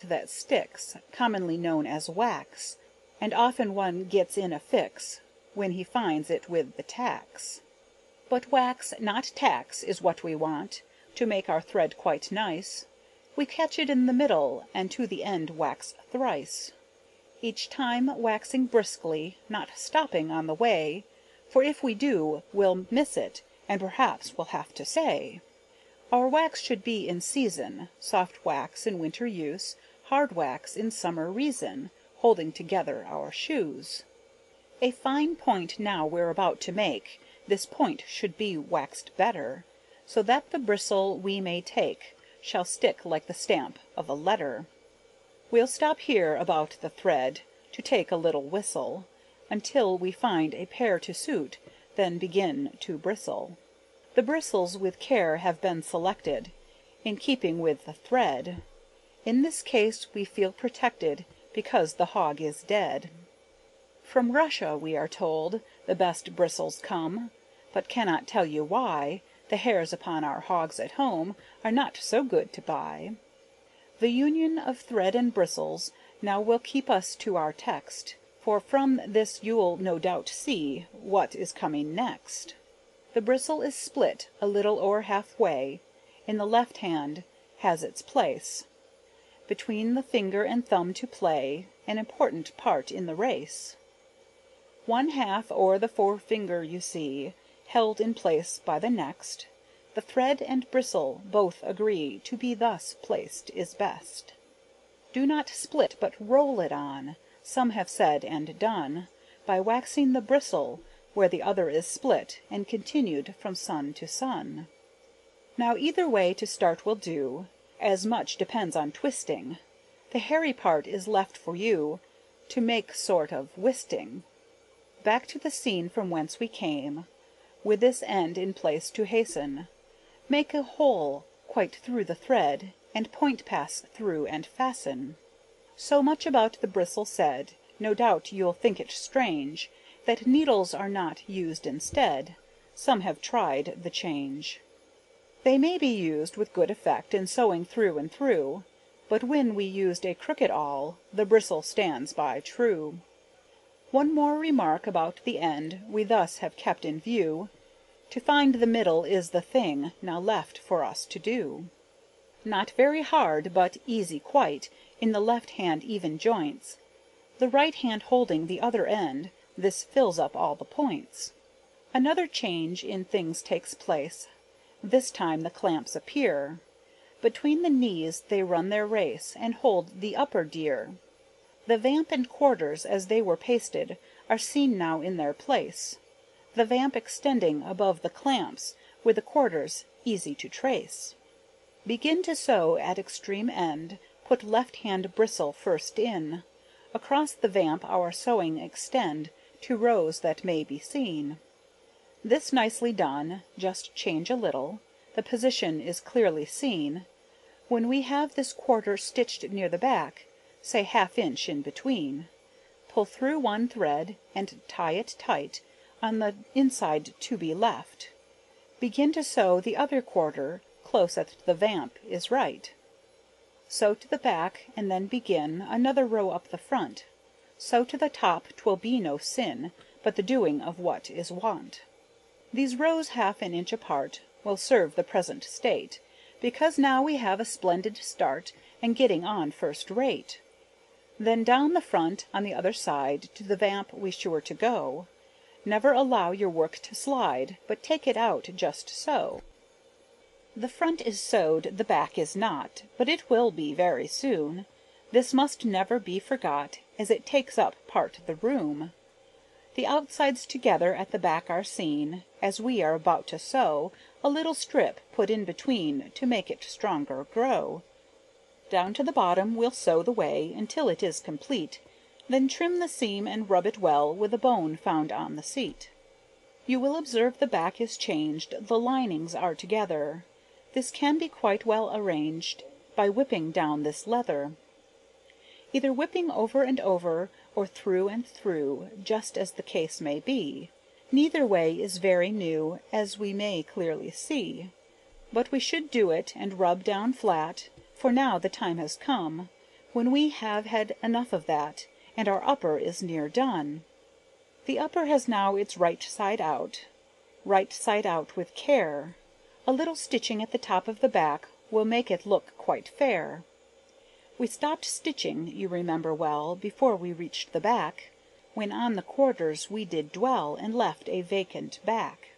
that sticks, commonly known as wax, and often one gets in a fix when he finds it with the tacks. But wax, not tacks, is what we want, to make our thread quite nice. We catch it in the middle, and to the end wax thrice. Each time waxing briskly, not stopping on the way, for if we do, we'll miss it, and perhaps we'll have to say. Our wax should be in season, soft wax in winter use, hard wax in summer reason, holding together our shoes. A fine point now we're about to make, this point should be waxed better, so that the bristle we may take shall stick like the stamp of a letter. We'll stop here about the thread, to take a little whistle, until we find a pair to suit, then begin to bristle. The bristles with care have been selected, in keeping with the thread. In this case we feel protected, because the hog is dead. From Russia, we are told, the best bristles come, but cannot tell you why the hairs upon our hogs at home are not so good to buy. The union of thread and bristles now will keep us to our text, for from this you'll no doubt see what is coming next. The bristle is split a little o'er half-way, in the left hand has its place, between the finger and thumb to play an important part in the race. One half o'er the forefinger you see, held in place by the next. The thread and bristle both agree to be thus placed is best. Do not split, but roll it on, some have said and done, by waxing the bristle where the other is split, and continued from sun to sun. Now either way to start will do, as much depends on twisting. The hairy part is left for you to make sort of wisting. Back to the scene from whence we came, with this end in place to hasten. Make a hole quite through the thread, and point pass through and fasten. So much about the bristle said, no doubt you'll think it strange, that needles are not used instead. Some have tried the change. They may be used with good effect in sewing through and through, but when we used a crooked awl, the bristle stands by true. One more remark about the end we thus have kept in view, to find the middle is the thing now left for us to do. Not very hard, but easy quite, in the left hand even joints, the right hand holding the other end, this fills up all the points. Another change in things takes place, this time the clamps appear. Between the knees they run their race, and hold the upper deer. The vamp and quarters, as they were pasted, are seen now in their place, the vamp extending above the clamps, with the quarters easy to trace. Begin to sew at extreme end, put left hand bristle first in. Across the vamp our sewing extend, to rows that may be seen. This nicely done, just change a little, the position is clearly seen. When we have this quarter stitched near the back, say half-inch in between, pull through one thread, and tie it tight, on the inside to be left. Begin to sew the other quarter, close at the vamp is right. Sew to the back, and then begin another row up the front. Sew to the top, 'twill be no sin, but the doing of what is wont. These rows half an inch apart will serve the present state, because now we have a splendid start, and getting on first rate. Then down the front, on the other side, to the vamp we sure to go. Never allow your work to slide, but take it out just so. The front is sewed, the back is not, but it will be very soon. This must never be forgot, as it takes up part the room. The outsides together at the back are seen, as we are about to sew, a little strip put in between, to make it stronger grow. Down to the bottom we'll sew the way, until it is complete, then trim the seam and rub it well with a bone found on the seat. You will observe the back is changed, the linings are together. This can be quite well arranged, by whipping down this leather. Either whipping over and over, or through and through, just as the case may be. Neither way is very new, as we may clearly see. But we should do it, and rub down flat, for now the time has come, when we have had enough of that, and our upper is near done. The upper has now its right side out with care. A little stitching at the top of the back will make it look quite fair. We stopped stitching, you remember well, before we reached the back, when on the quarters we did dwell, and left a vacant back.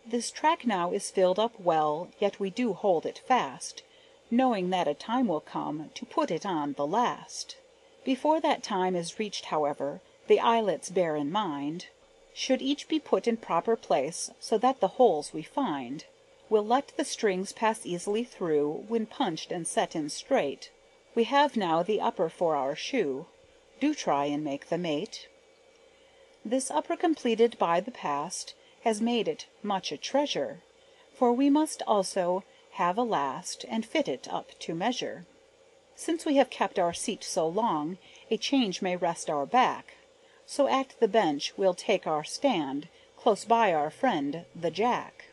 This track now is filled up well, yet we do hold it fast, knowing that a time will come to put it on the last. Before that time is reached, however, the eyelets bear in mind, should each be put in proper place, so that the holes we find will let the strings pass easily through, when punched and set in straight. We have now the upper for our shoe. Do try and make the mate. This upper completed by the past has made it much a treasure, for we must also have a last, and fit it up to measure. Since we have kept our seat so long, a change may rest our back, so at the bench we'll take our stand, close by our friend the jack.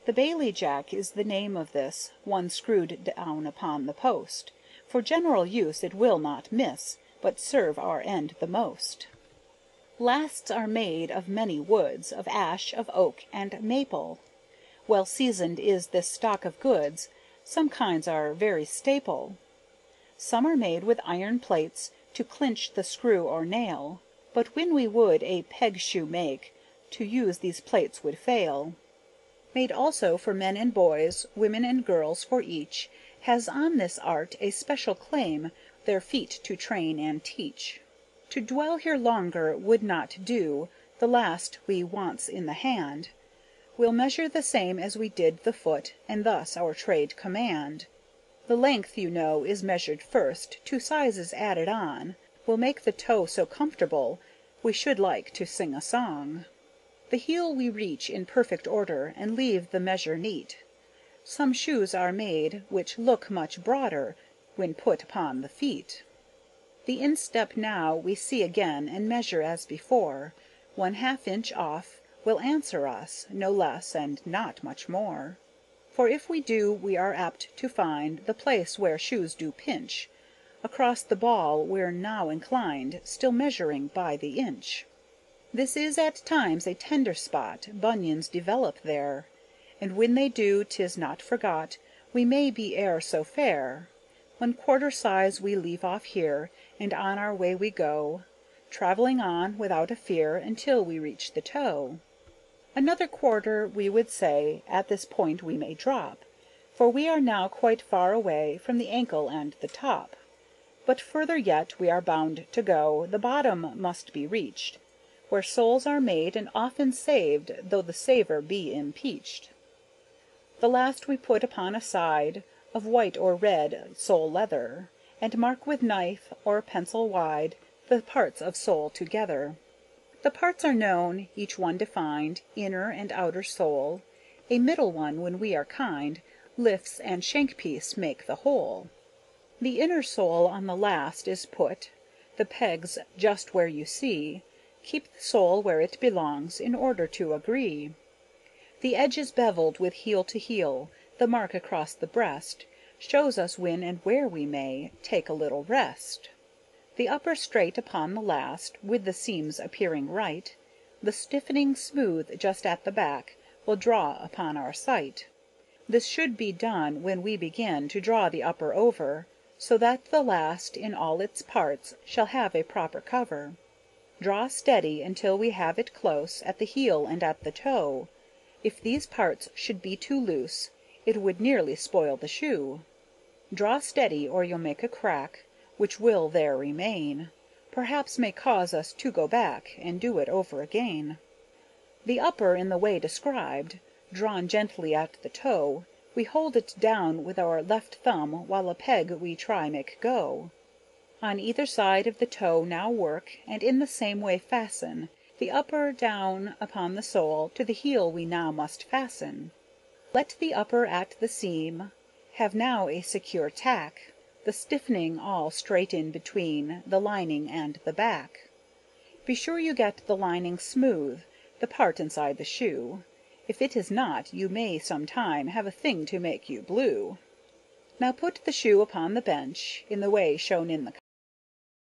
The Bailey jack is the name of this, one screwed down upon the post. For general use it will not miss, but serve our end the most. Lasts are made of many woods, of ash, of oak, and maple. Well seasoned is this stock of goods, some kinds are very staple. Some are made with iron plates, to clinch the screw or nail, but when we would a peg shoe make, to use these plates would fail. Made also for men and boys, women and girls, for each has on this art a special claim, their feet to train and teach. To dwell here longer would not do, the last we wants in the hand. We'll measure the same as we did the foot, and thus our trade command. The length, you know, is measured first, 2 sizes added on, will make the toe so comfortable, we should like to sing a song. The heel we reach in perfect order, and leave the measure neat. Some shoes are made which look much broader, when put upon the feet. The instep now we see again, and measure as before, 1/2 inch off will answer us, no less and not much more. For if we do, we are apt to find the place where shoes do pinch. Across the ball we're now inclined, still measuring by the inch. This is at times a tender spot, bunions develop there, and when they do, 'tis not forgot, we may be e'er so fair. 1/4 size we leave off here, and on our way we go, travelling on without a fear, until we reach the toe. Another quarter we would say, at this point we may drop, for we are now quite far away from the ankle and the top. But further yet we are bound to go, the bottom must be reached, where soles are made and often saved, though the saver be impeached. The last we put upon a side of white or red sole leather, and mark with knife or pencil wide the parts of sole together. The parts are known, each one defined, inner and outer sole. A middle one, when we are kind, lifts and shank piece make the whole. The inner sole on the last is put, the pegs just where you see. Keep the sole where it belongs, in order to agree. The edge is beveled with heel to heel, the mark across the breast shows us when and where we may take a little rest. The upper straight upon the last, with the seams appearing right, the stiffening smooth just at the back will draw upon our sight. This should be done when we begin to draw the upper over, so that the last in all its parts shall have a proper cover. Draw steady until we have it close at the heel and at the toe. If these parts should be too loose, it would nearly spoil the shoe. Draw steady, or you'll make a crack, which will there remain, perhaps may cause us to go back, and do it over again. The upper in the way described, drawn gently at the toe, we hold it down with our left thumb, while a peg we try make go. On either side of the toe now work, and in the same way fasten, the upper down upon the sole, to the heel we now must fasten. Let the upper at the seam have now a secure tack, the stiffening all straight in between the lining and the back. Be sure you get the lining smooth, the part inside the shoe. If it is not, you may some time have a thing to make you blue. Now put the shoe upon the bench, in the way shown in the